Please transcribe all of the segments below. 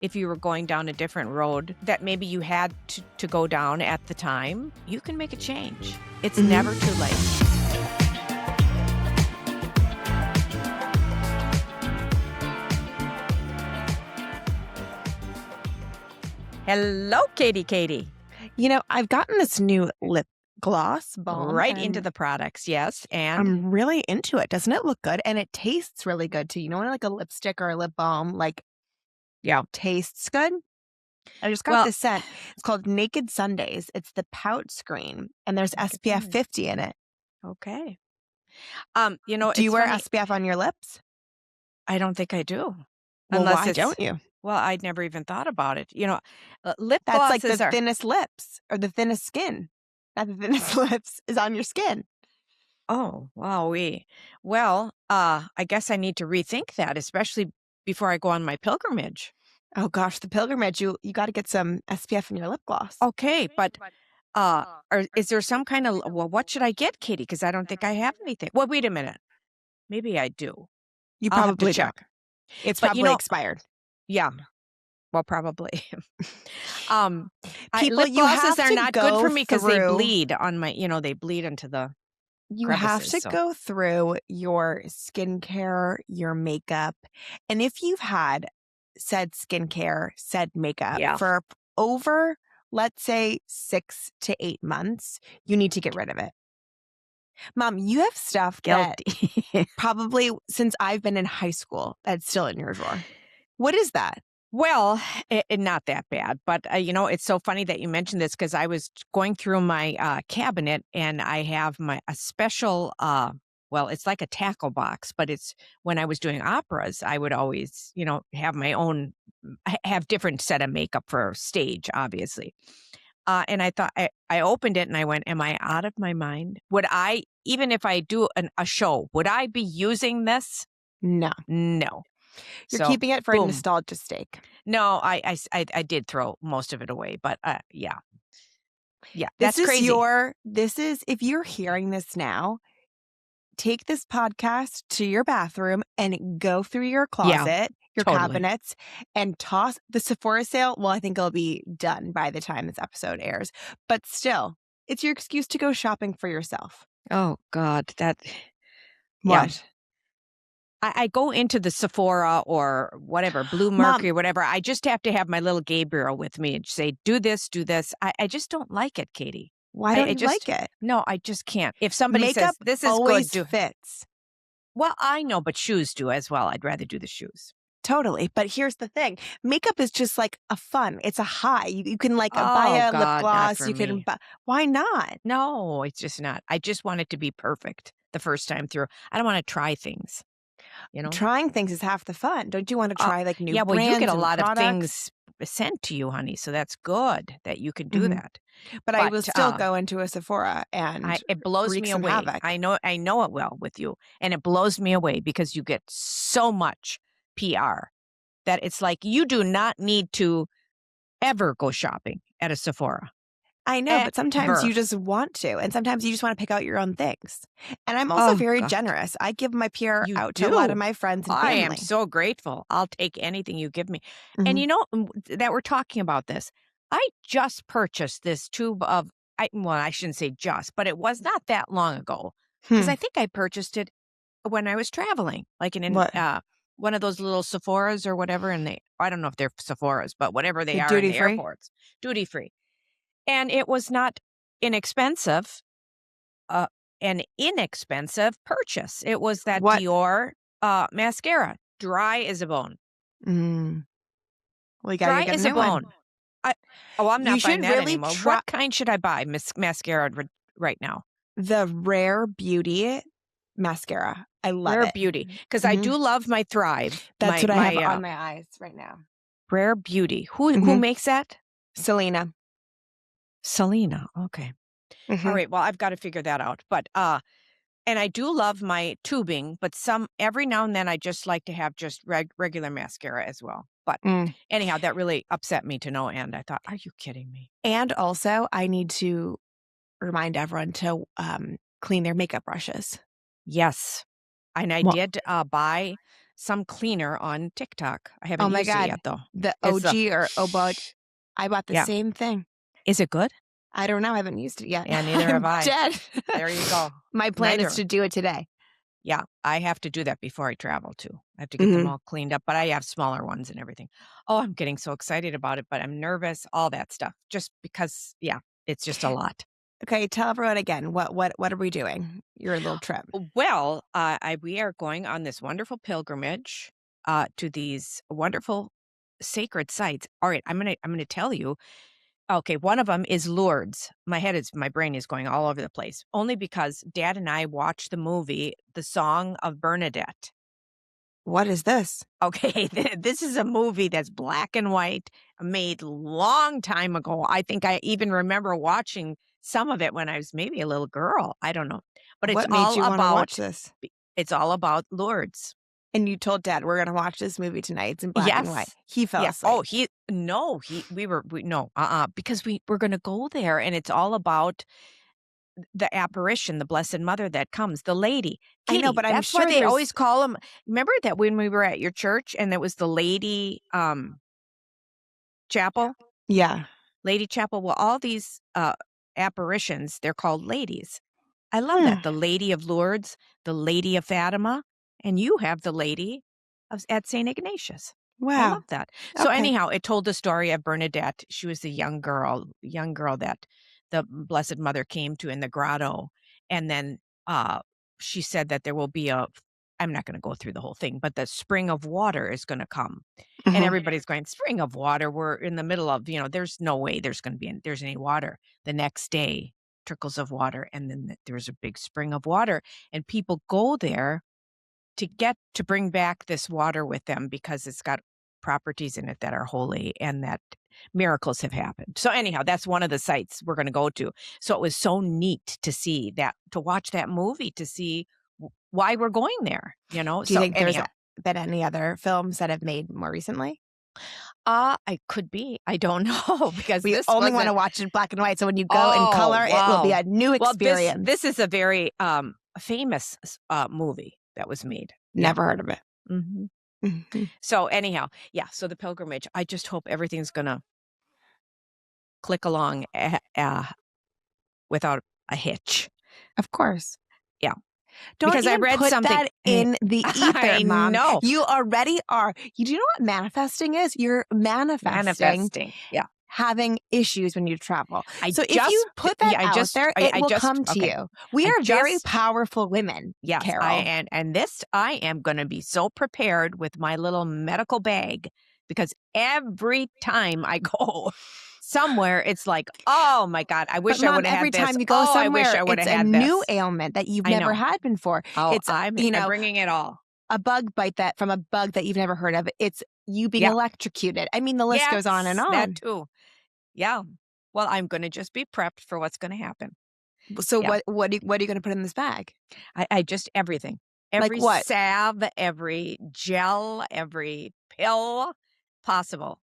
if you were going down a different road that maybe you had to go down at the time, you can make a change. It's never too late. Hello, Katy. You know, I've gotten this new lip gloss balm. Right into the products, yes. And I'm really into it. Doesn't it look good? And it tastes really good too. You know, when like a lipstick or a lip balm, like, tastes good. I just got this scent. It's called Naked Sundays. It's the pout screen, and there's SPF 50 in it. Okay. Do you wear SPF on your lips? I don't think I do. Well, why don't you? Well, I'd never even thought about it. Lip That's like glosses the thinnest lips or the thinnest skin. Not the thinnest lips is on your skin. Oh, wowee. Well, I guess I need to rethink that, especially before I go on my pilgrimage. Oh gosh, the pilgrimage, you got to get some SPF in your lip gloss. Okay, but is there some kind of, what should I get, Katy? Because I don't think I have anything. Well, wait a minute. Maybe I do. You I'll have to probably check. It's probably expired. Yeah. Well, probably. People, lip you glosses have are to not good for me because they through- bleed on my, they bleed into the You crevices, have to so. go through your skincare, your makeup. And if you've had said skincare, said makeup for over, let's say, 6 to 8 months, you need to get rid of it. Mom, you have stuff that probably since I've been in high school that's still in your drawer. What is that? Well, not that bad, but it's so funny that you mentioned this because I was going through my cabinet and I have a special, it's like a tackle box, but it's when I was doing operas, I would always, have my own, have different set of makeup for stage, obviously. And I thought, I opened it and I went, am I out of my mind? Would I, even if I do a show, would I be using this? No. You're keeping it for a nostalgia stake. No, I did throw most of it away, but yeah, that's crazy. If you're hearing this now, take this podcast to your bathroom and go through your closet, your cabinets, and toss the Sephora sale. Well, I think it'll be done by the time this episode airs, but still, it's your excuse to go shopping for yourself. Oh God, What? Yeah. I go into the Sephora or whatever, Blue Mercury, whatever. I just have to have my little Gabriel with me and say, do this, do this. I just don't like it, Katy. Why don't you like it? No, I just can't. If somebody makeup says, this is always good, fits. Well, I know, but shoes do as well. I'd rather do the shoes. Totally. But here's the thing. Makeup is just like a fun. It's a high. You can buy a lip gloss. You can buy. Why not? No, it's just not. I just want it to be perfect the first time through. I don't want to try things. Trying things is half the fun. Don't you want to try new brands? Yeah, well, you get a lot products? of things sent to you, honey. So that's good that you can do that. But I will still go into a Sephora and it blows me away. Havoc. I know it well with you, and it blows me away because you get so much PR that it's like you do not need to ever go shopping at a Sephora. I know, but sometimes you just want to, and sometimes you just want to pick out your own things. And I'm also very generous. I give my PR out to a lot of my friends and family. I am so grateful. I'll take anything you give me. And that we're talking about this. I just purchased this tube of, I shouldn't say just, but it was not that long ago. Because I think I purchased it when I was traveling, like in one of those little Sephoras or whatever. And I don't know if they're Sephoras, but whatever they are in the airports. Duty free. And it was not inexpensive, an inexpensive purchase. It was that Dior mascara, dry as a bone. Well, you gotta get a new one. I'm not buying that anymore. What kind should I buy mascara right now? The Rare Beauty mascara. I love Rare Beauty. Because I do love my Thrive. That's what I have on my eyes right now. Rare Beauty. Who makes that? Selena. Okay. All right. Well, I've got to figure that out. But and I do love my tubing, but every now and then I just like to have just regular mascara as well. But anyhow, that really upset me to no end. I thought, are you kidding me? And also, I need to remind everyone to clean their makeup brushes. Yes. And I did buy some cleaner on TikTok. I Oh haven't my used it God. yet, though. The It's the OG or OBOD. I bought the Yeah. same thing. Is it good? I don't know. I haven't used it yet. Yeah, neither have I. Dead. There you go. My plan Neither. is to do it today. Yeah, I have to do that before I travel, too. I have to get them all cleaned up, but I have smaller ones and everything. Oh, I'm getting so excited about it, but I'm nervous, all that stuff, just because, yeah, it's just a lot. Okay, tell everyone again. What are we doing? Your little trip. Well, we are going on this wonderful pilgrimage to these wonderful sacred sites. All right, I'm gonna tell you. Okay, one of them is Lourdes. My brain is going all over the place. Only because Dad and I watched the movie, The Song of Bernadette. What is this? Okay, this is a movie that's black and white, made long time ago. I think I even remember watching some of it when I was maybe a little girl. I don't know. But What made you want to watch this? It's all about Lourdes. And you told Dad we're going to watch this movie tonight. It's in black and white. He fell asleep. Oh, because we're going to go there, and it's all about the apparition, the Blessed Mother that comes, the lady. Katy, I know, but I'm sure they always call them. Remember that when we were at your church, and it was the lady chapel? Yeah. Lady chapel. Well, all these apparitions, they're called ladies. I love that. The Lady of Lourdes, the Lady of Fatima, and you have the Lady at St. Ignatius. Wow. I love that. So anyhow, it told the story of Bernadette. She was the young girl that the Blessed Mother came to in the grotto. And then she said that there will be I'm not going to go through the whole thing, but the spring of water is going to come. And everybody's going, spring of water? We're in the middle of, there's no way there's any water. The next day, trickles of water, and then there's a big spring of water, and people go there to bring back this water with them because it's got properties in it that are holy and that miracles have happened. So anyhow, that's one of the sites we're going to go to. So it was so neat to see that, to watch that movie, to see why we're going there, Do you think anyhow, there's been any other films that have made more recently? I could be. I don't know because we only want to watch it in black and white. So when you go in color, it will be a new experience. Well, this is a very famous movie that was made. Never heard of it. So anyhow, so the pilgrimage, I just hope everything's going to click along without a hitch. Of course. Yeah. Don't because I read put something that in the ether, I Mom. know. You already are. You do know what manifesting is? You're manifesting. Yeah. Having issues when you travel. So if you put that out there, it will come to you. We are very powerful women. Yes, Carol. I am going to be so prepared with my little medical bag because every time I go somewhere, it's like, oh my God, I wish I would have had this. Every time you go somewhere, I wish I would have had it's a new ailment that you've never had before. Oh, I'm bringing it all. A bug bite from a bug that you've never heard of. It's you being electrocuted. I mean, the list goes on and on. That too. Yeah. Well, I'm going to just be prepped for what's going to happen. So what are you going to put in this bag? I just everything. Every salve, every gel, every pill possible.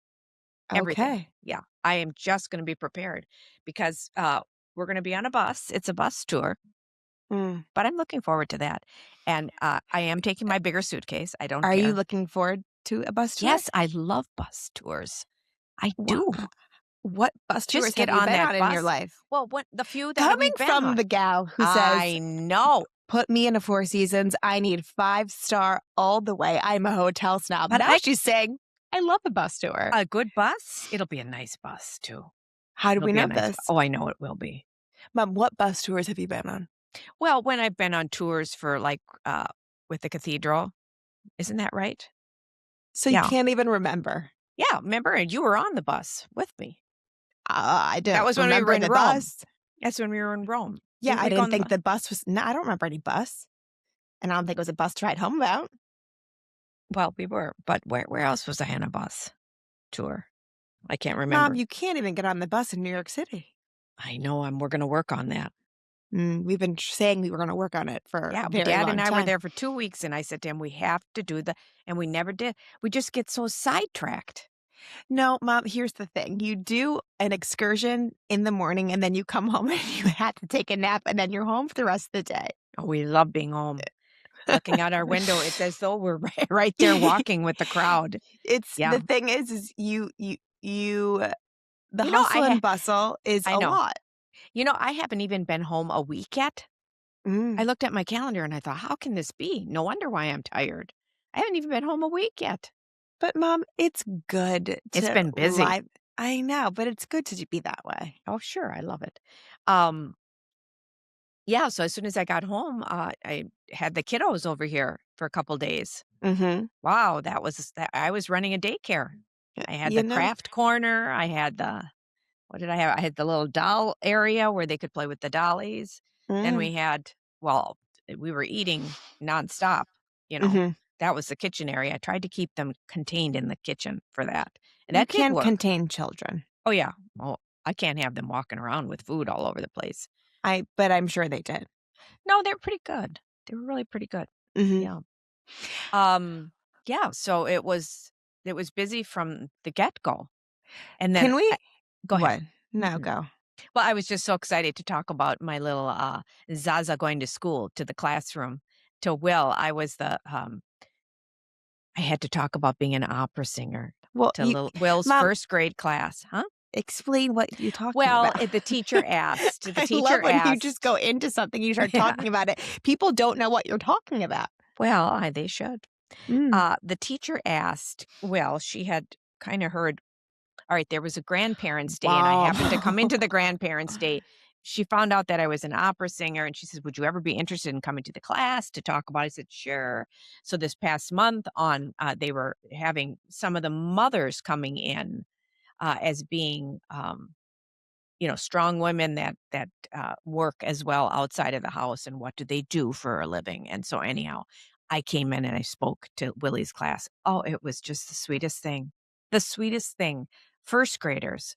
Everything. Okay. Yeah. I am just going to be prepared because we're going to be on a bus. It's a bus tour. But I'm looking forward to that. And I am taking my bigger suitcase. I don't care. Are you looking forward to a bus tour? Yes, I love bus tours. I do. What bus tours have you been on in your life? Well, the few that we've been on. Coming from the gal who says, I know. Put me in a Four Seasons. I need 5-star all the way. I'm a hotel snob. But now she's saying, I love a bus tour. A good bus? It'll be a nice bus, too. How do we know this? Oh, I know it will be. Mom, what bus tours have you been on? Well, when I've been on tours for with the cathedral. Isn't that right? So you can't even remember? Yeah, remember? And you were on the bus with me. I did. That was when we were in Rome. Bus. That's when we were in Rome. Yeah, I didn't think the bus was... No, I don't remember any bus. And I don't think it was a bus to ride home about. Well, we were. But where else was I on a bus tour? I can't remember. Mom, you can't even get on the bus in New York City. I know. We're going to work on that. We've been saying we were going to work on it for a very long time. Dad and I were there for 2 weeks, and I said to him, we have to do and we never did. We just get so sidetracked. No, Mom, here's the thing. You do an excursion in the morning, and then you come home and you have to take a nap, and then you're home for the rest of the day. Oh, we love being home. looking out our window. It's as though we're right there walking with the crowd. It's Yeah. the thing is the You know, hustle and bustle is I a know. lot. You know, I haven't even been home a week yet. I Mm. looked at my calendar and I thought, how can this be? No wonder why I'm tired. I haven't even been home a week yet. But Mom, it's good It's to been busy. I know, but it's good to be that way. Oh, sure. I love it. Um, yeah. So as soon as I got home, I had the kiddos over here for a couple days. Mhm. Wow. I was running a daycare. I had You the know? craft corner. I had what did I have? I had the little doll area where they could play with the dollies. Then Mm. we were eating nonstop, you know. Mhm. That was the kitchen area. I tried to keep them contained in the kitchen for that. And You that did can't work. contain children. Oh yeah. Well, I can't have them walking around with food all over the place. But I'm sure they did. No, they're pretty good. They were really pretty good. Mhm. Yeah. Um, yeah, so it was busy from the get-go. And then Can we go ahead. What? No, Mhm. go. Well, I was just so excited to talk about my little, Zaza going to school, to the classroom. To Will, I had to talk about being an opera singer Well, to little Will's Mom, 1st grade class. Huh? explain what you're talking Well, about. the teacher asked I love when you just go into something, you start Yeah. talking about it. People don't know what you're talking about. Well, they should. Mm. The teacher asked Will, she had kinda heard. All right, there was a grandparents' day, and I happened to come into Wow. the grandparents' day. She found out that I was an opera singer, and she says, "Would you ever be interested in coming to the class to talk about it?" I said, "Sure." So this past month they were having some of the mothers coming in, as being, strong women that work as well outside of the house, and what do they do for a living? And so anyhow, I came in and I spoke to Willie's class. Oh, it was just the sweetest thing. The sweetest thing. 1st graders.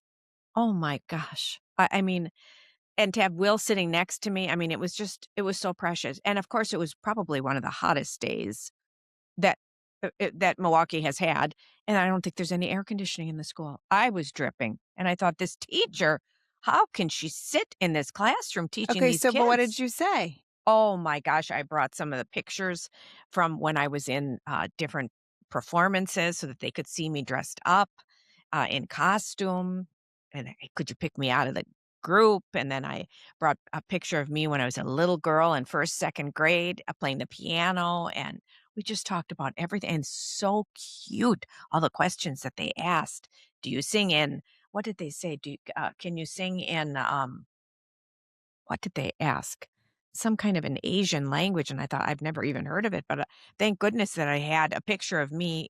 Oh my gosh. I mean, and to have Will sitting next to me, I mean, it was so precious. And of course, it was probably one of the hottest days that that Milwaukee has had, and I don't think there's any air conditioning in the school. I was dripping, and I thought, "This teacher, how can she sit in this classroom teaching Okay, these so but what did kids?" you say? Oh my gosh, I brought some of the pictures from when I was in, different performances so that they could see me dressed up, in costume, and "Could you pick me out of the group?" And then I brought a picture of me when I was a little girl in 1st, 2nd grade, playing the piano, and we just talked about everything, and so cute, all the questions that they asked. "Do you sing in" what did they say? "Can you sing in" what did they ask? Some kind of an Asian language, and I thought, I've never even heard of it, but, thank goodness that I had a picture of me,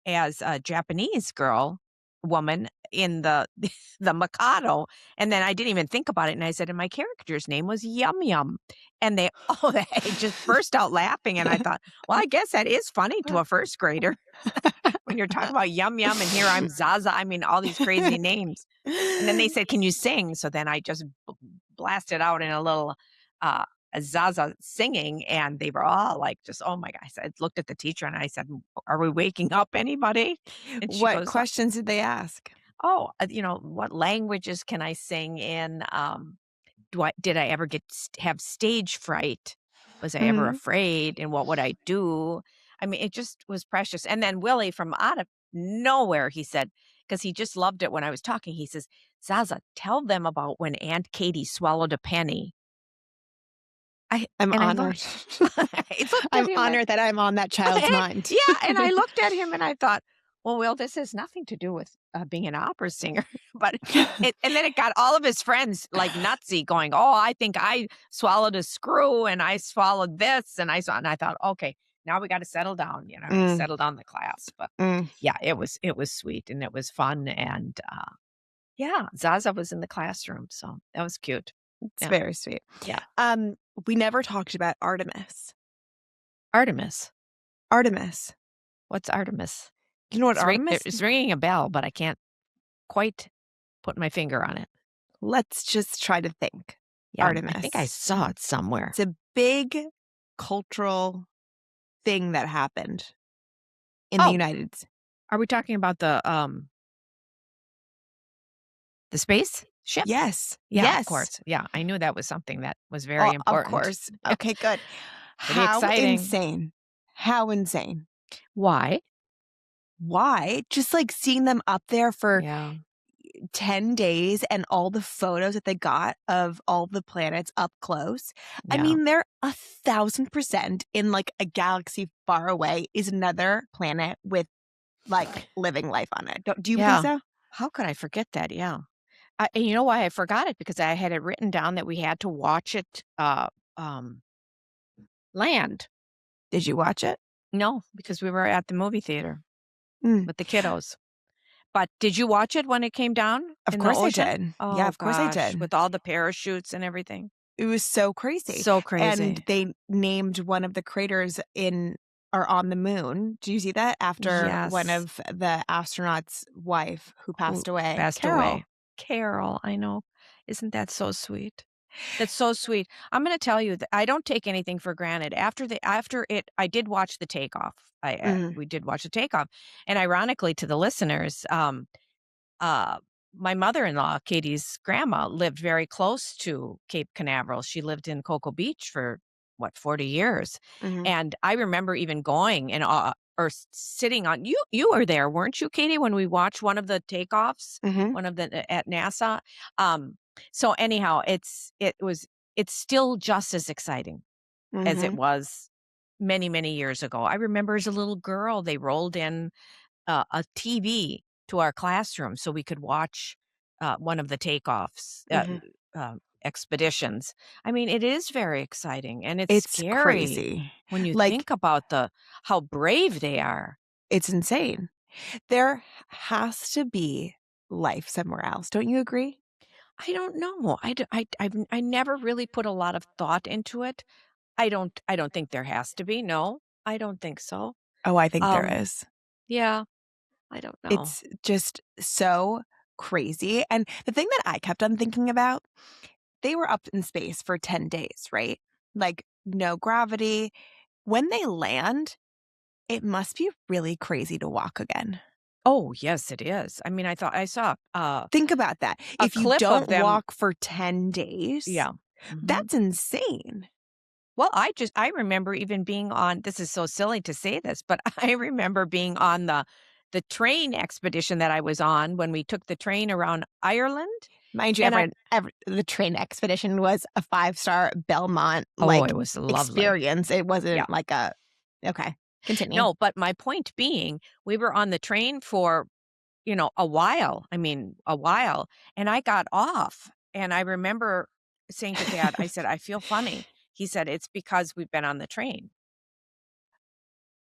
as a Japanese woman in the the Mikado, and then I didn't even think about it, and I said, "And my character's name was Yum Yum." And they they just burst out laughing, and I thought, "Well, I guess that is funny to a 1st grader when you're talking about Yum Yum, and here I'm Zaza, I mean, all these crazy names." And then they said, "Can you sing?" So then I just blasted out in a little, uh, Zaza singing, and they were all like, just, oh my gosh. I looked at the teacher and I said, "Are we waking up anybody?" And she What goes, questions did they ask? "Oh, what languages can I sing in? Did I ever have stage fright? Was I ever Mhm. afraid? And what would I do?" I mean, it just was precious. And then Willie, from out of nowhere, he said, because he just loved it when I was talking, he says, "Zaza, tell them about when Aunt Katy swallowed a penny." I'm I honored. looked I looked at I'm him and honored that I'm on that child's mind. yeah, and I looked at him and I thought, "Well, Will, this has nothing to do with, being an opera singer." But and then it got all of his friends, like, nutsy going, "Oh, I think I swallowed a screw, and I swallowed this, and I thought, "Okay, now we gotta settle down, Mm, settle down the class." But, mm. yeah, it was sweet, and it was fun, and, yeah, Zaza was in the classroom, so that was cute. It's Yeah, very sweet. yeah. Um, we never talked about Artemis. Artemis. Artemis. What's Artemis? You know what Artemis It's ringing a bell, but I can't quite put my finger on it. Let's just try to think. Yeah, I think I Artemis. saw it somewhere. It's a big cultural thing that happened in the Oh, United S are we talking about the space ship? Yes. Yeah, of Yes. course. Yeah, I knew that was something that was very Of important. course. Okay, good. Pretty How exciting. insane. How insane. Why? Why? Just like seeing them up there for Yeah. 10 days and all the photos that they got of all the planets up close. I Yeah. mean, they're 1,000% in like a galaxy far away is another planet with like living life on it. Do you think so? How could I forget that? Yeah. And you know why I forgot it? Because I had it written down that we had to watch it um, land. Did you watch it? No, because we were at the movie theater Mm. with the kiddos. But did you watch it when it came down Of in the course I ocean? did. Yeah, Oh of course I gosh, did. with all the parachutes and everything. It was so crazy. So And crazy. they named one of the craters in or on the moon. Do you see that? After one Yes. of the astronauts' wife who passed away. Passed Carol. away. Carol, I know. Isn't that so sweet? That's so sweet. I'm gonna tell you that I don't take anything for granted. After it, I did watch the takeoff. We did watch the takeoff, and ironically, to the listeners, uh, my mother-in-law, Katy's grandma, lived very close to Cape Canaveral. She lived in Cocoa Beach for 40 years, and I remember even going and sitting on. You were there, weren't you, Katy, when we watched one of the takeoffs, one of the at NASA? So anyhow, it's still just as exciting as it was many years ago. I remember as a little girl, they rolled in a TV to our classroom so we could watch one of the takeoffs expeditions. I mean, it is very exciting and it's scary crazy when you like think about how brave they are. It's insane. There has to be life somewhere else. Don't you agree? I don't know. I never really put a lot of thought into it. I don't think there has to be. No, I don't think so. Oh, I think there Um, is. yeah, I don't know. It's just so crazy. And the thing that I kept on thinking about, they were up in space for 10 days, right? Like no gravity. When they land, it must be really crazy to walk again. Oh, yes, it is. I mean, I saw Think about that. a If you clip of don't them. walk for 10 days, Yeah. that's insane. Well, I remember even being on, this is so silly to say this, but I remember being on the train expedition that I was on when we took the train around Ireland. Mind you, And the train expedition was a 5-star Belmont it was lovely. experience. It wasn't like a okay. Continue. No, but my point being, we were on the train for, a while. I mean, a while. And I got off and I remember saying to Dad, I said, I feel funny. He said, it's because we've been on the train.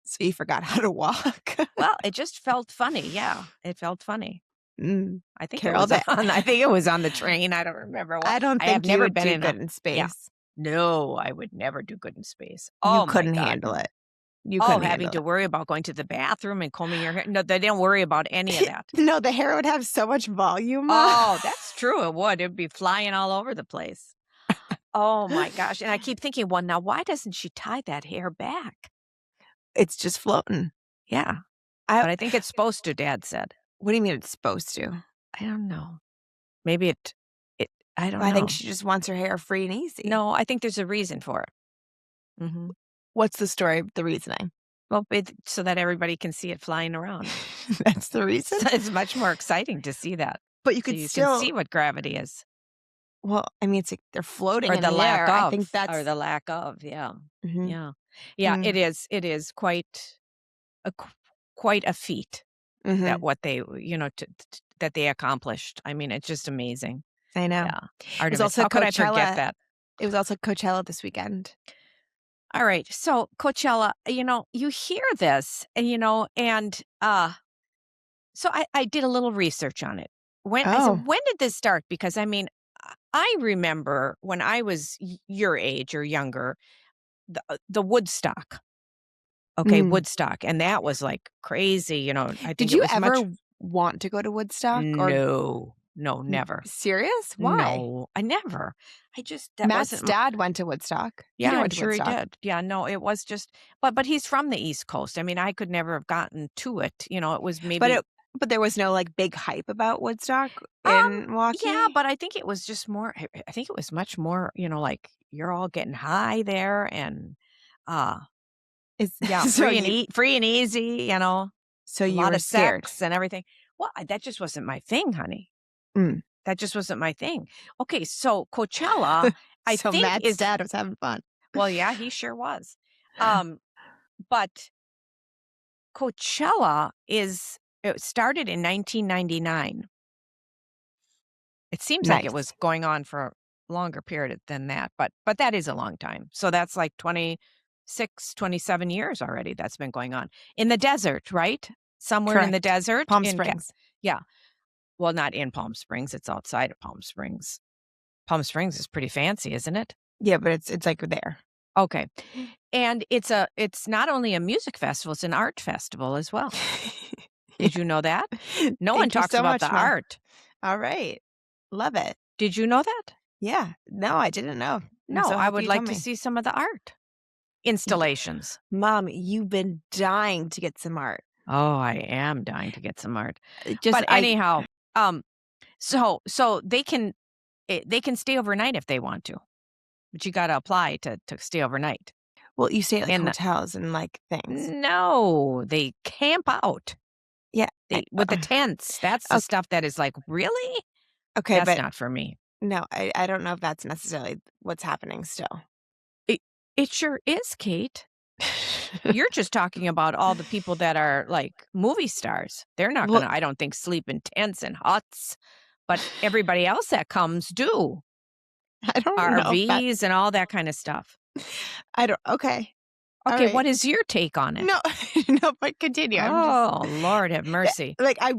So you forgot how to walk. Well, it just felt funny. Yeah, it felt funny. I think Carol, I think it was on the train. I don't remember what. I don't I think have you never would been do in good in space. Yeah. No, I would never do good in space. You Oh, couldn't my God, handle no. it. You couldn't having handle to worry about going to the bathroom and combing your hair. No, they don't worry about any of that. No, the hair would have so much volume. Oh, that's true. It would. It'd be flying all over the place. Oh my gosh. And I keep thinking, well, now why doesn't she tie that hair back? It's just floating. Yeah. But I think it's supposed to, Dad said. What do you mean it's supposed to? I don't know. Maybe I don't know. I think she just wants her hair free and easy. No, I think there's a reason for it. What's the story of the reasoning? Well, so that everybody can see it flying around. That's the reason? It's much more exciting to see that. But you could still can see what gravity is. Well, I mean, it's like they're floating Or in the lack air. of. I think that's Or the lack of, yeah. Mhm. Yeah, it is quite a feat that what they, that they accomplished. I mean, it's just amazing. I know. Yeah. Artemis, also how could I forget that? It was also Coachella this weekend. All right. So Coachella, you hear this, and so I did a little research on it. I said, when did this start? Because I mean, I remember when I was your age or younger, the Woodstock. Okay, Woodstock, and that was like crazy. I think Did you ever want to go to Woodstock? No, never. Serious? Why? No, I never. Matt's dad went to Woodstock. Yeah, I'm sure he did. Yeah, no, it was just, but he's from the East Coast. I mean, I could never have gotten to it. It was maybe. But there was no like big hype about Woodstock in Milwaukee. Yeah, but I think it was just more. I think it was much more. Like you're all getting high there, and Yeah, free and easy, you know. So a you lot were of scared. sex and everything. Well, that just wasn't my thing, honey. Mm. That just wasn't my thing. Okay, so Coachella, I So think Matt's dad was having fun. well, yeah, he sure was. But Coachella it started in 1999. It seems like it was Nice. going on for a longer period than that, but that is a long time. So that's like 26, 27 years already that's been going on. In the desert, right? Somewhere in the Correct. desert. Palm Springs. Yeah. Well, not in Palm Springs. It's outside of Palm Springs. Palm Springs is pretty fancy, isn't it? Yeah, but it's like there. Okay. And it's not only a music festival, it's an art festival as well. Did you know that? No one talks about the art. All right. Love it. Did you know that? Yeah. No, I didn't know. No, I would like to see some of the art installations. Mom, you've been dying to get some art. Oh, I am dying to get some art. But anyhow, so they can stay overnight if they want to. But you got to apply to stay overnight. Well, you stay at like hotels and like things. No, they camp out. Yeah. With the tents. That's the stuff that is like, really? Okay, that's not for me. No, I don't know if that's necessarily what's happening still. It sure is, Kate. You're just talking about all the people that are like movie stars. They're not going to, I don't think, sleep in tents and huts. But everybody else that comes do. I don't know. RVs and all that kind of stuff. Okay. Okay, right. What is your take on it? No, but continue. Oh, Lord have mercy. Like, I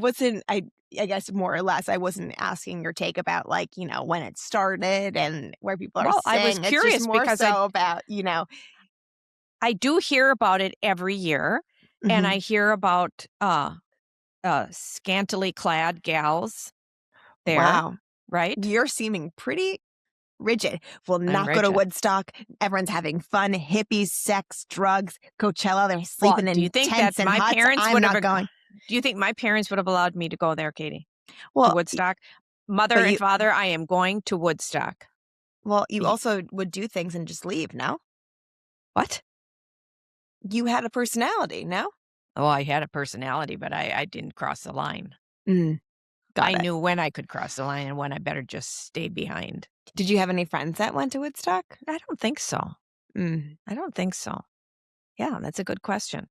guess more or less, I wasn't asking your take about, like, you know, when it started and where people are staying. I was curious it's just more because about, you know. I do hear about it every year, and I hear about scantily clad gals there. Wow. Right? You're seeming pretty rigid. Will not go to Woodstock. Everyone's having fun. Hippies, sex, drugs, Coachella. They're sleeping in tents and huts. I'm not going. Do you think my parents would have allowed me to go there, Katy? Well, to Woodstock? Mother and father, I am going to Woodstock. Well, you also would do things and just leave, no? What? You had a personality, no? Oh, I had a personality, but I didn't cross the line. I knew when I could cross the line and when I better just stay behind. Did you have any friends that went to Woodstock? I don't think so. I don't think so. Yeah, that's a good question.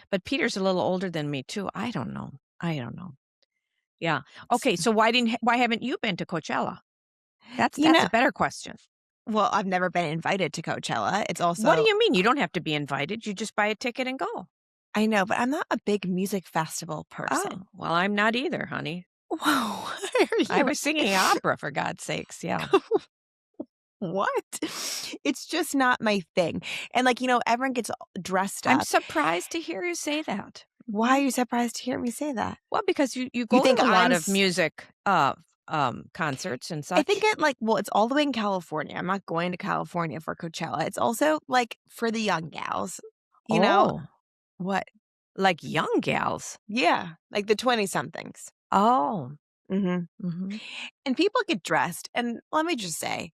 But Peter's a little older than me, too. I don't know. Yeah. Okay, so why haven't you been to Coachella? That's a better question. Well, I've never been invited to Coachella. It's also... What do you mean? You don't have to be invited. You just buy a ticket and go. I know, but I'm not a big music festival person. Oh, well, I'm not either, honey. Whoa. I was singing opera, for God's sakes. Yeah. What? It's just not my thing. And, like, you know, everyone gets dressed up. I'm surprised to hear you say that. Why are you surprised to hear me say that? Well, because you go to a lot of music concerts and such. I think it's all the way in California. I'm not going to California for Coachella. It's also, like, for the young gals. You know? What? Like young gals? Yeah. Like the 20-somethings. Oh. And people get dressed. And let me just say.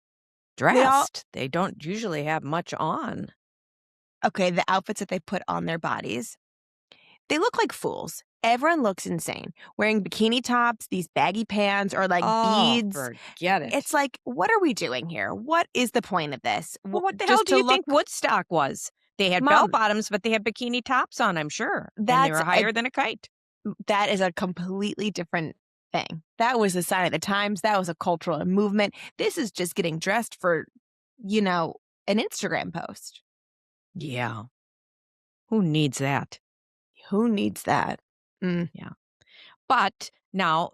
Dressed? They don't usually have much on. Okay, the outfits that they put on their bodies. They look like fools. Everyone looks insane. Wearing bikini tops, these baggy pants, or like beads. Forget it. It's like, what are we doing here? What is the point of this? Well, what the hell do you think Woodstock was? They had bell bottoms, but they had bikini tops on, I'm sure. And they were higher than a kite. That is a completely different thing. That was a sign of the times. That was a cultural movement. This is just getting dressed for, you know, an Instagram post. Yeah. Who needs that? Who needs that? Yeah. But now,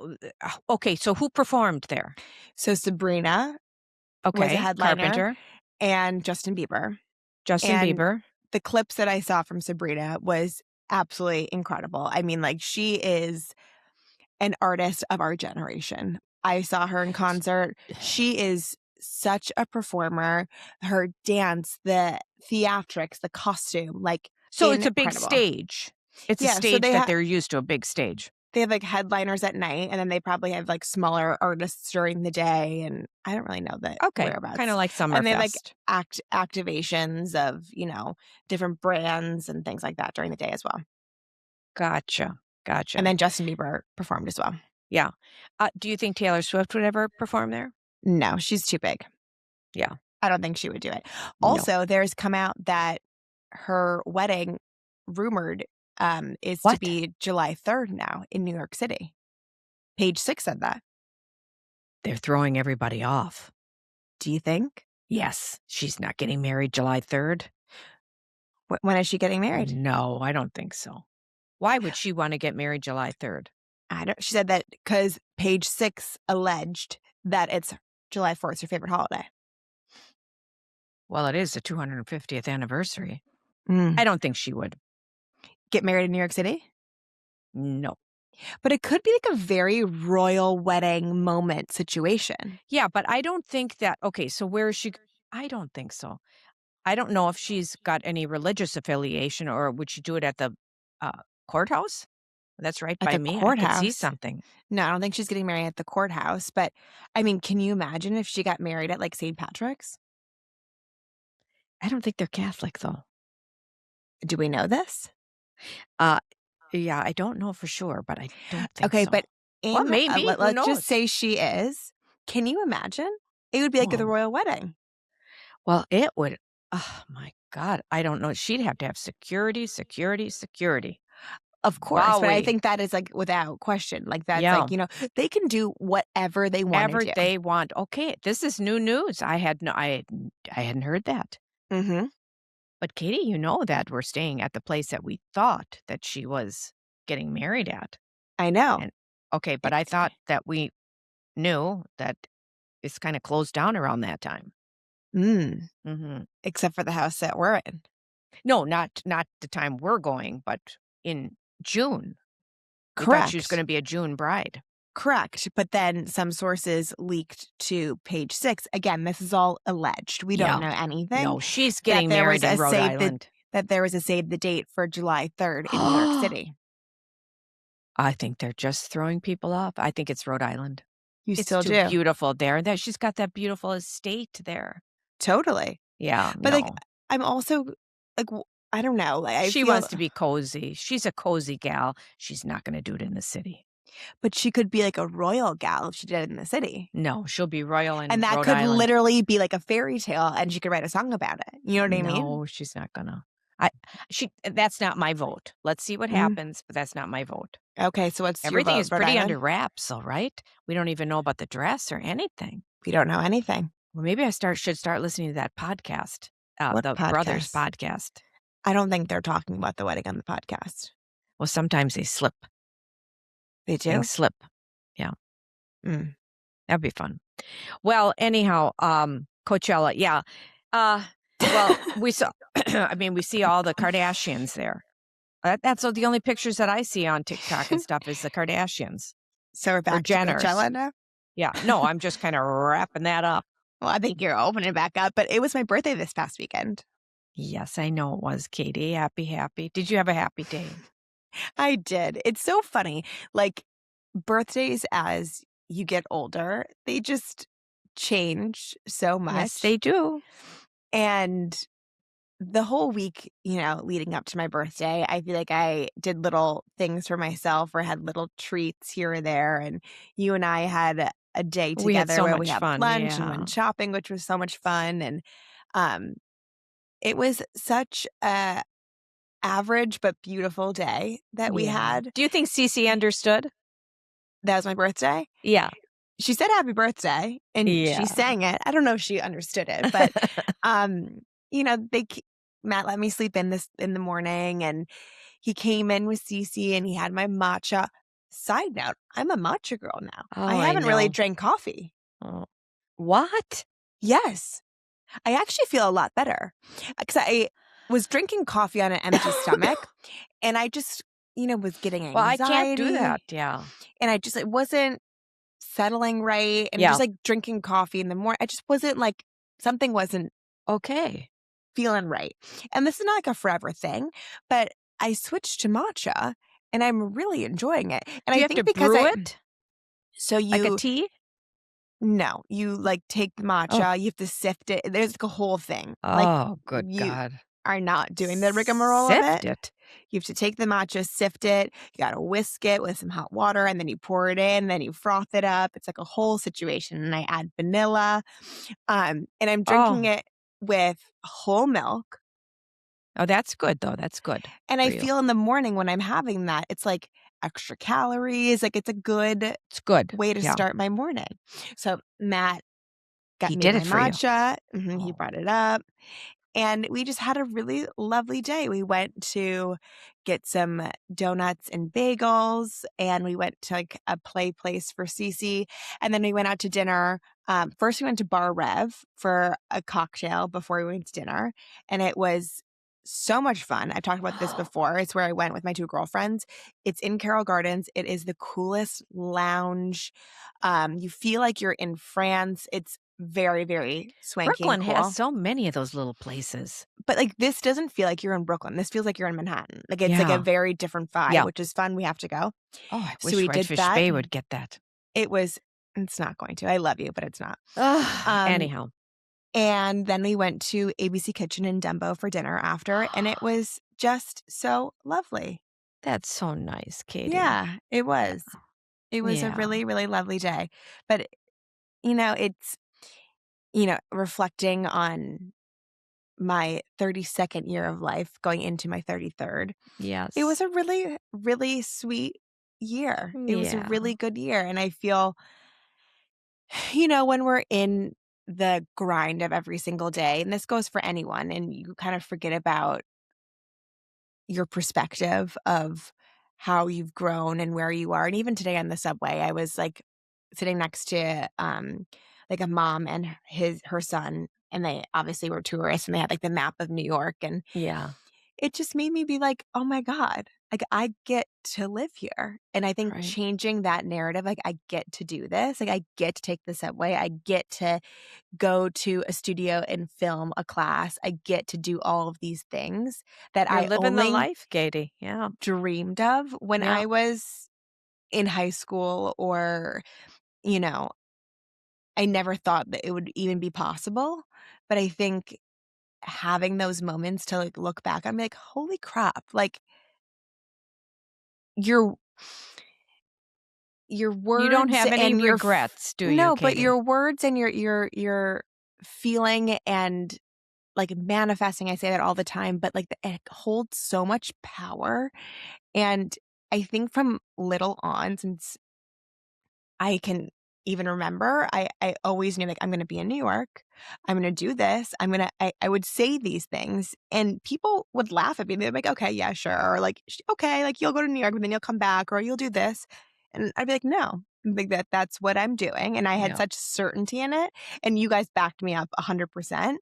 okay, so who performed there? So Sabrina was a headliner. Carpenter. And Justin Bieber. Bieber. The clips that I saw from Sabrina was absolutely incredible. I mean, like, she is an artist of our generation. I saw her in concert. She is such a performer. Her dance, the theatrics, the costume, like, so it's a big stage. It's a stage that they're used to, a big stage. They have like headliners at night, and then they probably have like smaller artists during the day. And I don't really know the Okay, whereabouts. kind of like And they have like Summerfest. activations of, different brands and things like that during the day as well. Gotcha. And then Justin Bieber performed as well. Yeah. Do you think Taylor Swift would ever perform there? No, she's too big. Yeah. I don't think she would do it. No. Also, there's come out that her wedding, rumored, is to be July 3rd now in New York City. Page 6 said that. They're throwing everybody off. Do you think? Yes. She's not getting married July 3rd. When is she getting married? No, I don't think so. Why would she want to get married July 3rd? She said that because page 6 alleged that it's July 4th, her favorite holiday. Well, it is the 250th anniversary. I don't think she would. Get married in New York City? No. But it could be like a very royal wedding moment situation. Yeah, but I don't think that, okay, so where is she? I don't think so. I don't know if she's got any religious affiliation, or would she do it at the courthouse? That's right At by the me. courthouse? I could see something. No, I don't think she's getting married at the courthouse. But, I mean, can you imagine if she got married at like St. Patrick's? I don't think they're Catholic, though. Do we know this? Yeah, I don't know for sure, but I don't think so. Okay, but well, maybe. Let's just say she is. Can you imagine? It would be like the royal wedding. Well, it would. Oh, my God. I don't know. She'd have to have security. Of course, but I think that is like without question. Like that's like, they can do whatever they want to do. Whatever they want. Okay, this is new news. I hadn't heard that. Mm-hmm. But Katy, you know that we're staying at the place that we thought that she was getting married at. I know. Okay, but I thought that we knew that it's kind of closed down around that time. Except for the house that we're in. No, not the time we're going, but in June. Correct. We thought she was going to be a June bride. Correct. But then some sources leaked to page 6. Again, this is all alleged. We don't know anything. No, she's getting married in Rhode Island. That there was a save the date for July 3rd in New York City. I think they're just throwing people off. I think it's Rhode Island. You it's still too do. Beautiful there. That she's got that beautiful estate there. Totally. Yeah. But like, I'm also like, I don't know. Like, she wants to be cozy. She's a cozy gal. She's not going to do it in the city. But she could be like a royal gal if she did it in the city. No, she'll be royal in And that Rhode could Island. Literally be like a fairy tale, and she could write a song about it. You know what I mean? No, she's not gonna. That's not my vote. Let's see what happens, but that's not my vote. Okay, so what's everything your vote, is pretty Rhode under wraps, all right? We don't even know about the dress or anything. We don't know anything. Well, maybe I should start listening to that podcast, the Brothers podcast. I don't think they're talking about the wedding on the podcast. Well, sometimes they slip. They do? Things slip. Yeah. That'd be fun. Well, anyhow, Coachella, yeah. Well, we saw, we see all the Kardashians there. That's the only pictures that I see on TikTok and stuff is the Kardashians. So we're back to Coachella now? Yeah. No, I'm just kind of wrapping that up. Well, I think you're opening it back up, but it was my birthday this past weekend. Yes, I know it was, Katy. Happy. Did you have a happy day? I did. It's so funny. Like, birthdays as you get older, they just change so much. Yes, they do. And the whole week, leading up to my birthday, I feel like I did little things for myself or had little treats here or there. And you and I had a day together where we had lunch and went shopping, which was so much fun. And it was such a average but beautiful day that we had. Do you think Cece understood? That was my birthday? Yeah. She said happy birthday and she sang it. I don't know if she understood it, but Matt let me sleep in the morning, and he came in with Cece and he had my matcha. Side note, I'm a matcha girl now. I haven't really drank coffee. Oh. What? Yes. I actually feel a lot better because I was drinking coffee on an empty stomach, and I just, was getting anxiety. Well, I can't do that. Yeah. And it wasn't settling right. And just like drinking coffee in the morning, I just wasn't like, something wasn't okay. Feeling right. And this is not like a forever thing, but I switched to matcha, and I'm really enjoying it. And Do I you have to think because brew it so like a you tea? no, you like take the Oh. matcha, you have to sift it. There's like a whole thing. Like Oh, good you God. are not doing the rigmarole of Sift it. it? You have to take the matcha, sift it, you gotta whisk it with some hot water, and then you pour it in, then you froth it up. It's like a whole situation, and I add vanilla, and I'm drinking Oh. it with whole milk, Oh, that's good, though. That's good and for I you. feel in the morning when I'm having that, it's like extra calories, like it's a good It's good. way to Yeah. start my morning. So Matt got He made did my it for you. matcha, he Oh. brought it up. And we just had a really lovely day. We went to get some donuts and bagels, and we went to like a play place for Cece. And then we went out to dinner. First, we went to Bar Rev for a cocktail before we went to dinner. And it was so much fun. I've talked about this before. It's where I went with my two girlfriends. It's in Carroll Gardens. It is the coolest lounge. You feel like you're in France. It's very, very swanky and Brooklyn has cool. so many of those little places. But, like, this doesn't feel like you're in Brooklyn. This feels like you're in Manhattan. Like, it's, like, a Yeah. very different vibe, Yeah. which is fun. We have to go. Oh, I So wish we did Redfish that. Bay would get that. It was it's not going to. I love you, but it's not. Ugh, Um, anyhow. and then we went to ABC Kitchen in Dumbo for dinner after, and it was just so lovely. That's so nice, Katie. Yeah, it Yeah. was. It was a Yeah. really, really lovely day. But, it's, reflecting on my 32nd year of life going into my 33rd. It was Yes. a really, really sweet year. It was a Yeah. really good year. And I feel, when we're in the grind of every single day, and this goes for anyone, and you kind of forget about your perspective of how you've grown and where you are. And even today on the subway, I was like sitting next to like a mom and her son, and they obviously were tourists, and they had like the map of New York, and Yeah. it just made me be like, "Oh my god, like, I get to live here." And I think Right. changing that narrative, like, I get to do this, like, I get to take the subway, I get to go to a studio and film a class, I get to do all of these things that You're I living the only life, Katie. Yeah. dreamed of when Yeah. I was in high school, or, you know, I never thought that it would even be possible. But I think having those moments to, like, look back, I'm like, "Holy crap," like, your your You don't words have any and regrets, do you, no, but Katie? your words and your feeling and, like, manifesting, I say that all the time, but, like, it holds so much power. And I think from little on, since I can even remember, I always knew, like, I'm gonna be in New York. I'm gonna do this. I would say these things, and people would laugh at me. They'd be like, "Okay, yeah, sure," or like, Okay, like, you'll go to New York, but then you'll come back, or you'll do this." And I'd be like, "No." Like, that's what I'm doing, and I had Yeah. such certainty in it, and you guys backed me up 100%,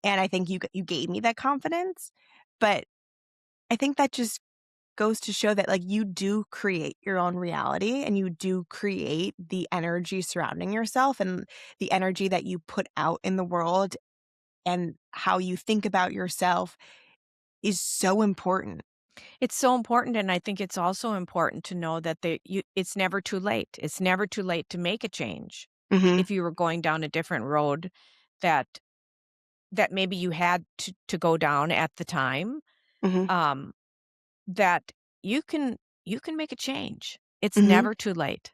and I think you gave me that confidence. But I think that just goes to show that, like, you do create your own reality, and you do create the energy surrounding yourself, and the energy that you put out in the world, and how you think about yourself is so important. It's so important, and I think it's also important to know that it's never too late. It's never too late to make a change. Mhm, If you were going down a different road that maybe you had to go down at the time, mhm. um, that you can make a change. It's Mhm. never too late.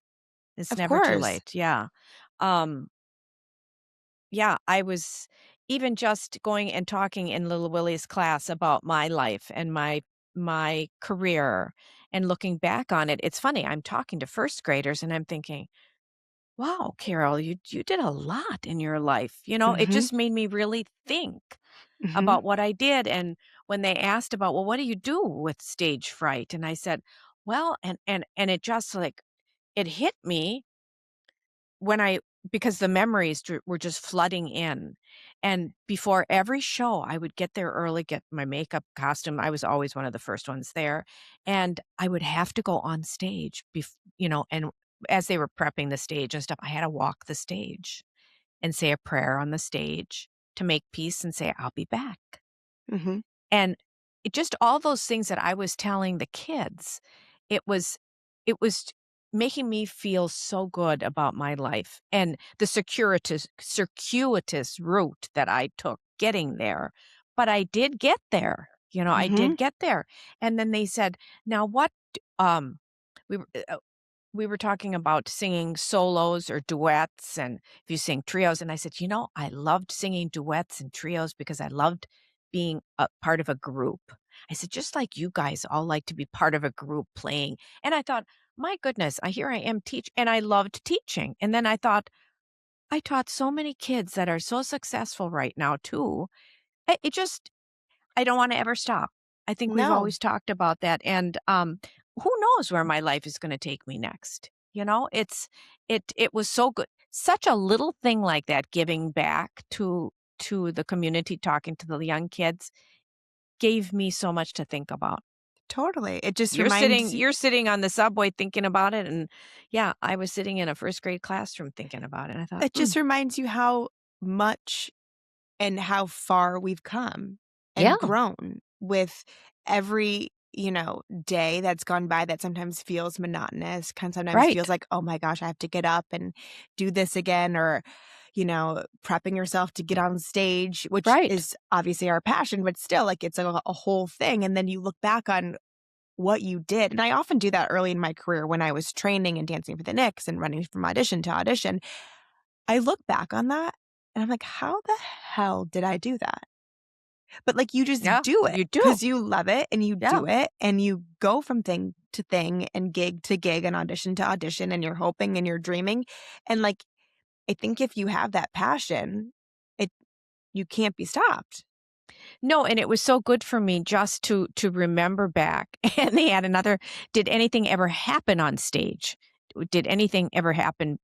It's Of never too course. late. Yeah. Um, yeah, I was even just going and talking in little Willie's class about my life and my career and looking back on it. It's funny. I'm talking to first graders and I'm thinking, "Wow, Carol, you did a lot in your life." It Mhm, just made me really think mhm, about what I did. And when they asked about, "Well, what do you do with stage fright?" And I said, "Well," and it just like it hit me when I because the memories were just flooding in. And before every show, I would get there early, get my makeup, costume. I was always one of the first ones there. And I would have to go on stage, and as they were prepping the stage and stuff, I had to walk the stage and say a prayer on the stage to make peace and say, I'll be back. mhm. And just all those things that I was telling the kids, it was making me feel so good about my life and the circuitous route that I took getting there. But I did get there. I did get there. And then they said, "Now what um we were we were talking about singing solos or duets and if you sing trios." And I said, I loved singing duets and trios because I loved being a part of a group. I said, just like you guys all like to be part of a group playing. And I thought, my goodness, here I am and I loved teaching. And then I thought, I taught so many kids that are so successful right now too. It just, I don't want to ever stop. I think we've No, always talked about that. And who knows where my life is going to take me next? It was so good. Such a little thing like that, giving back to the community, talking to the young kids, gave me so much to think about. totally. It just You're reminds sitting you. you're sitting on the subway thinking about it, and yeah, I was sitting in a first grade classroom thinking about it. And I thought, It just reminds you how much and how far we've come yeah, and grown with every, day that's gone by that sometimes feels monotonous, sometimes feels right, like, oh my gosh, I have to get up and do this again, or, prepping yourself to get on stage, which right. is obviously our passion, but still like it's a whole thing. And then you look back on what you did. And I often do that early in my career when I was training and dancing for the Knicks and running from audition to audition. I look back on that and I'm like, how the hell did I do that? But like you just Yeah, do it you do. because you love it and you Yeah. do it and you go from thing to thing and gig to gig and audition to audition and you're hoping and you're dreaming. And like, I think if you have that passion, it you can't be stopped. No, and it was so good for me just to remember back. And they had another, did anything ever happen on stage? Did anything ever happen,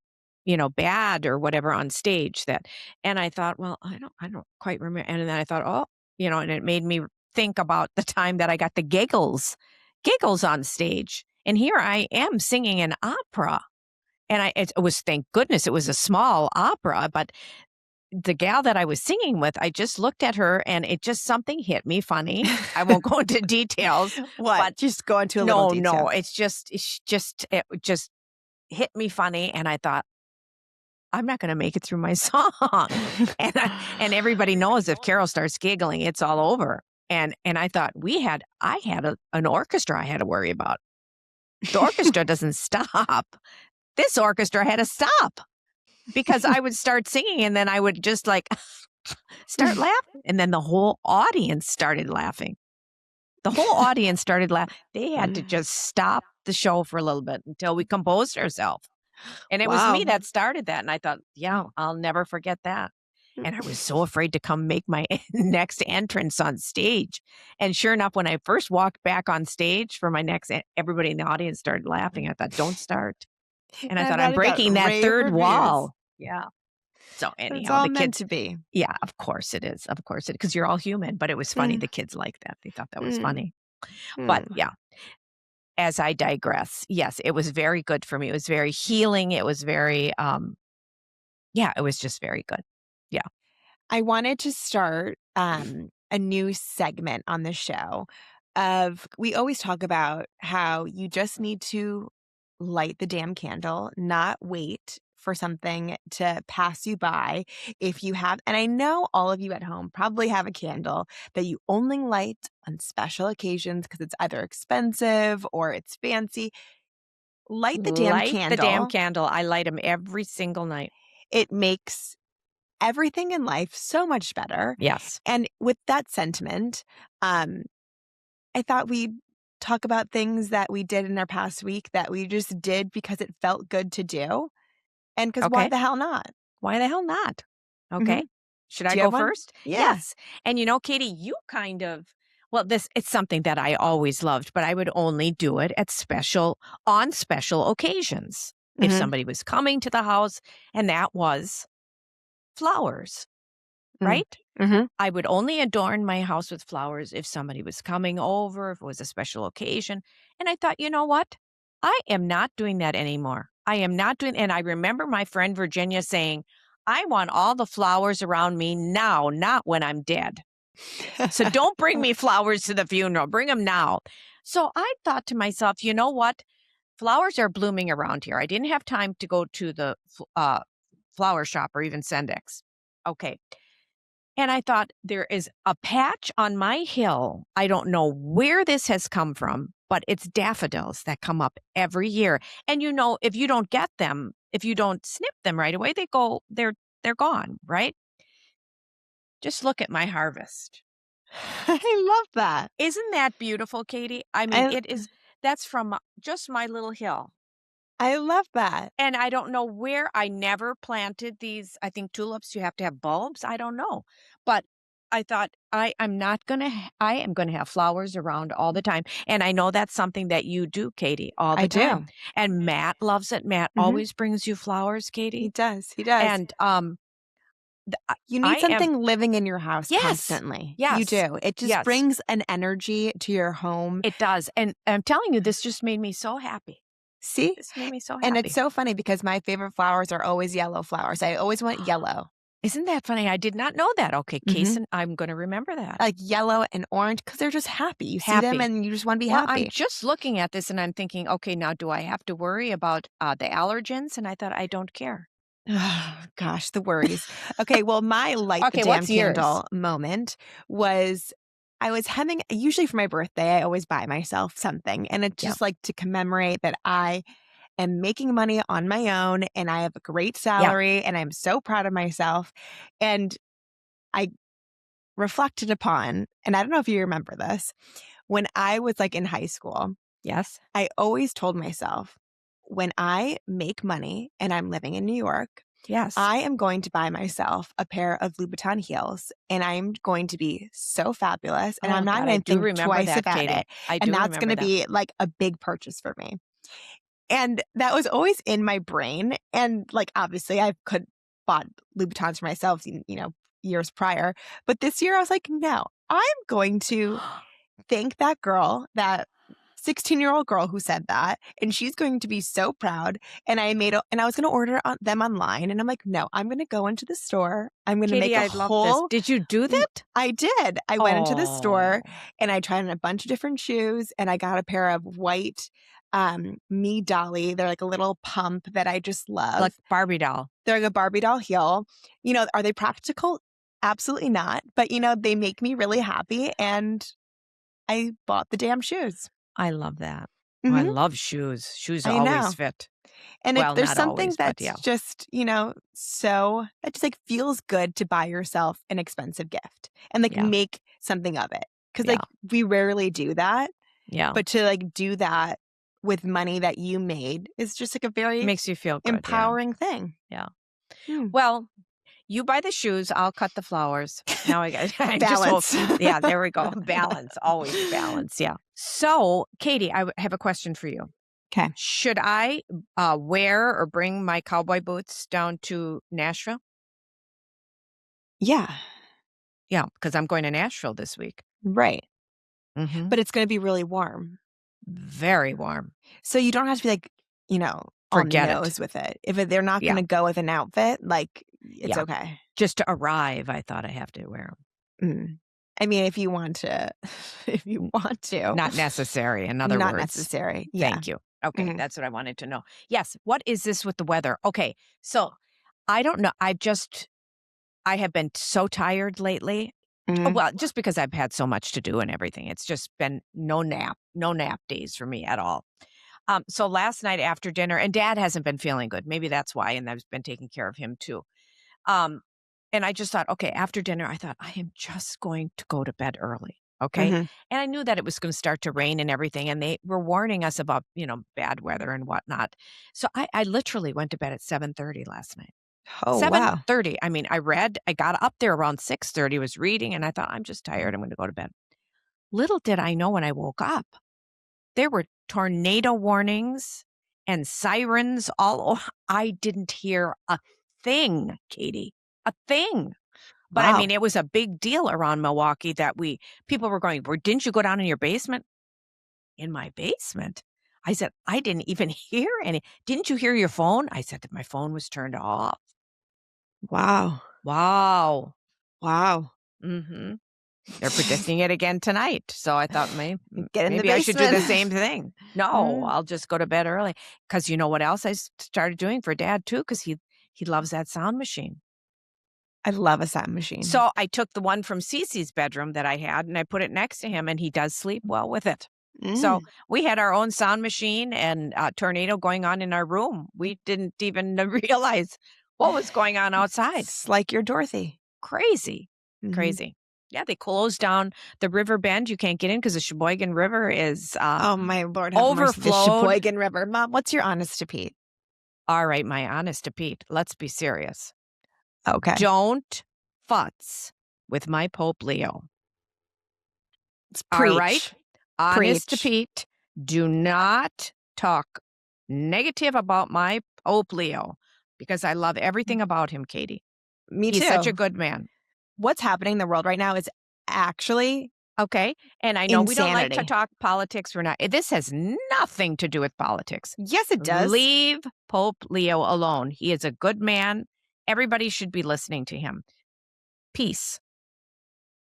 bad or whatever on stage that and I thought, well, I don't quite remember. And then I thought, oh, and it made me think about the time that I got the giggles on stage. And here I am singing an opera. And it was, thank goodness, it was a small opera, but the gal that I was singing with, I just looked at her and it just something hit me funny. I won't go into details, What? but Just go into a little no, detail. no, it just hit me funny. And I thought, I'm not going to make it through my song. And everybody knows if Carol starts giggling, it's all over. And I thought I had an orchestra I had to worry about. The orchestra doesn't stop. This orchestra had to stop because I would start singing and then I would just like start laughing. And then the whole audience started laughing. The whole audience started laughing. They had to just stop the show for a little bit until we composed ourselves. And it was me Wow. that started that. And I thought, yeah, I'll never forget that. And I was so afraid to come make my next entrance on stage. And sure enough, when I first walked back on stage for my next, everybody in the audience started laughing. I thought, don't start. And I I thought, bet I'm it got breaking that rave third reviews. wall. Yeah. So It's anyhow, all the meant kids, to be. yeah, of course it is. Of course it, because you're all human. But it was funny. Mm, The kids liked that. They thought that was mm, funny. But mm. yeah, as I digress, yes, it was very good for me. It was very healing. It was very, yeah, it was just very good. Yeah. I wanted to start a new segment on the show of we always talk about how you just need to light the damn candle, not wait for something to pass you by. If you have, and I know all of you at home probably have a candle that you only light on special occasions because it's either expensive or it's fancy. Light the damn Light the damn candle. candle. I light them every single night. It makes everything in life so much better. Yes. And with that sentiment, I thought we'd talk about things that we did in our past week that we just did because it felt good to do. And because why Okay. the hell not? Why the hell not? Mhm. Okay. Should I Do you go have one? first? Yeah. Yes. And Katie, you kind of, well, it's something that I always loved, but I would only do it on special occasions. If Mhm. somebody was coming to the house, and that was flowers, Mm. right? Mhm. I would only adorn my house with flowers if somebody was coming over, if it was a special occasion. And I thought, you know what? I am not doing that anymore. I am not doing, and I remember my friend Virginia saying, I want all the flowers around me now, not when I'm dead. So don't bring me flowers to the funeral. Bring them now. So I thought to myself, you know what? Flowers are blooming around here. I didn't have time to go to the flower shop or even Sendex. Okay. And I thought, there is a patch on my hill. I don't know where this has come from, but it's daffodils that come up every year. And if you don't get them, if you don't snip them right away, they're gone, right? Just look at my harvest. I love that. Isn't that beautiful, Katy? I mean, that's from just my little hill. I love that. And I don't know where. I never planted these. I think tulips, you have to have bulbs. I don't know. But I thought I am going to have flowers around all the time. And I know that's something that you do, Katy, all the time. Do. And Matt loves it. Matt always brings you flowers, Katy. He does. And you need something living in your house constantly. Yes. You do. It just brings an energy to your home. It does. And I'm telling you, this just made me so happy. See? This made me so happy. And it's so funny because my favorite flowers are always yellow flowers. I always want yellow. Isn't that funny? I did not know that. Okay, Case, I'm going to remember that. Like yellow and orange because they're just happy. You see them and you just want to be happy. I'm just looking at this and I'm thinking, okay, now do I have to worry about the allergens? And I thought, I don't care. Oh, gosh, the worries. Okay, well, my light the damn candle moment was I was hemming. Usually for my birthday, I always buy myself something. And it's just like to commemorate that I am making money on my own and I have a great salary and I'm so proud of myself. And I reflected upon, and I don't know if you remember this, when I was like in high school. Yes. I always told myself, when I make money and I'm living in New York, I am going to buy myself a pair of Louboutin heels and I'm going to be so fabulous and I'm not going to think twice about it. And that's going to be like a big purchase for me. And that was always in my brain. And like, obviously I could bought Louboutins for myself, years prior. But this year I was like, no, I'm going to thank that girl, that 16-year-old girl who said that, and she's going to be so proud. And I was going to order them online, and I'm like, no, I'm going to go into the store. I'm going to make a whole. Did you do that? I did. I went into the store and I tried on a bunch of different shoes, and I got a pair of white Me Dolly. They're like a little pump that I just love, like Barbie doll. They're like a Barbie doll heel. Are they practical? Absolutely not. But they make me really happy, and I bought the damn shoes. I love that. I love shoes. Shoes always fit. And if there's something that's just, so it just like feels good to buy yourself an expensive gift and like make something of it. Because like we rarely do that. Yeah. But to like do that with money that you made is just like a very makes you feel good, empowering thing. Yeah. Well, you buy the shoes, I'll cut the flowers. Now I got balance. Yeah, there we go. Balance. Always balance. Yeah. So, Katy, I have a question for you. Okay. Should I wear or bring my cowboy boots down to Nashville? Yeah. Yeah, because I'm going to Nashville this week. Right. But it's going to be really warm. Very warm. So you don't have to be like, forget on the nose with it. If they're not going to go with an outfit, like it's okay. Just to arrive, I thought I have to wear them. I mean, if you want to. Not necessary, in other words. Not necessary. Yeah. Thank you. Okay, that's what I wanted to know. Yes, what is this with the weather? Okay, so I don't know. I have been so tired lately. Well, just because I've had so much to do and everything. It's just been no nap days for me at all. So last night after dinner, and Dad hasn't been feeling good. Maybe that's why, and I've been taking care of him too. And I just thought, okay, after dinner, I thought, I am just going to go to bed early. Okay. And I knew that it was going to start to rain and everything. And they were warning us about, bad weather and whatnot. So I literally went to bed at 7:30 last night. Oh, 7:30. Wow. I mean, I got up there around 6:30, was reading, and I thought, I'm just tired. I'm going to go to bed. Little did I know when I woke up, there were tornado warnings and sirens all over. I didn't hear a thing, Katy, a thing. But I mean, it was a big deal around Milwaukee that people were going, didn't you go down in your basement? In my basement? I said, I didn't even hear any. Didn't you hear your phone? I said that my phone was turned off. Wow. Wow. Wow. Mm-hmm. They're predicting it again tonight. So I thought maybe I should do the same thing. No, I'll just go to bed early. Because you know what else I started doing for Dad, too? Because he loves that sound machine. I love a sound machine. So I took the one from Cece's bedroom that I had, and I put it next to him, and he does sleep well with it. So we had our own sound machine and a tornado going on in our room. We didn't even realize what was going on outside. It's like your Dorothy. Crazy. Crazy. Yeah, they closed down the river bend. You can't get in because the Sheboygan River is oh, my Lord, have mercy. The Sheboygan River. Mom, what's your honest to Pete? All right, my honest to Pete. Let's be serious. Okay. Don't futz with my Pope Leo. Preach. All right? Honest to Pete, do not talk negative about my Pope Leo because I love everything about him, Katy. Me too. He's such a good man. What's happening in the world right now is actually okay. And I know insanity. We don't like to talk politics. We're not. This has nothing to do with politics. Yes, it does. Leave Pope Leo alone. He is a good man. Everybody should be listening to him. Peace.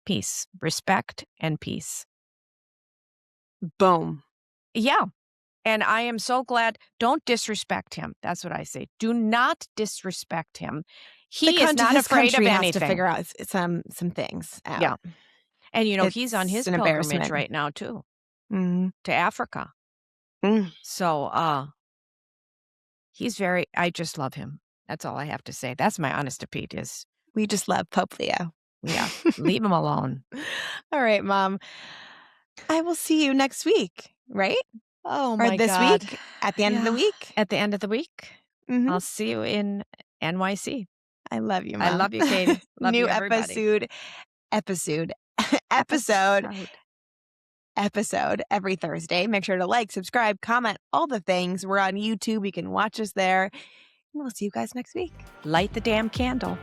Peace. Respect and peace. Boom. Yeah. And I am so glad. Don't disrespect him. That's what I say. Do not disrespect him. He is not afraid of anything. Has to figure out some things out. Yeah. And, he's on his pilgrimage right now, too, to Africa. So he's I just love him. That's all I have to say. That's my honest to Pete is. We just love Pope Leo. Yeah. Leave him alone. All right, Mom. I will see you next week, right? Oh, my God. Or this week, at the end of the week. At the end of the week. I'll see you in NYC. I love you, Mom. I love you, Katy. Love New you, everybody. episode every Thursday. Make sure to like, subscribe, comment, all the things. We're on YouTube. You can watch us there. And we'll see you guys next week. Light the damn candle.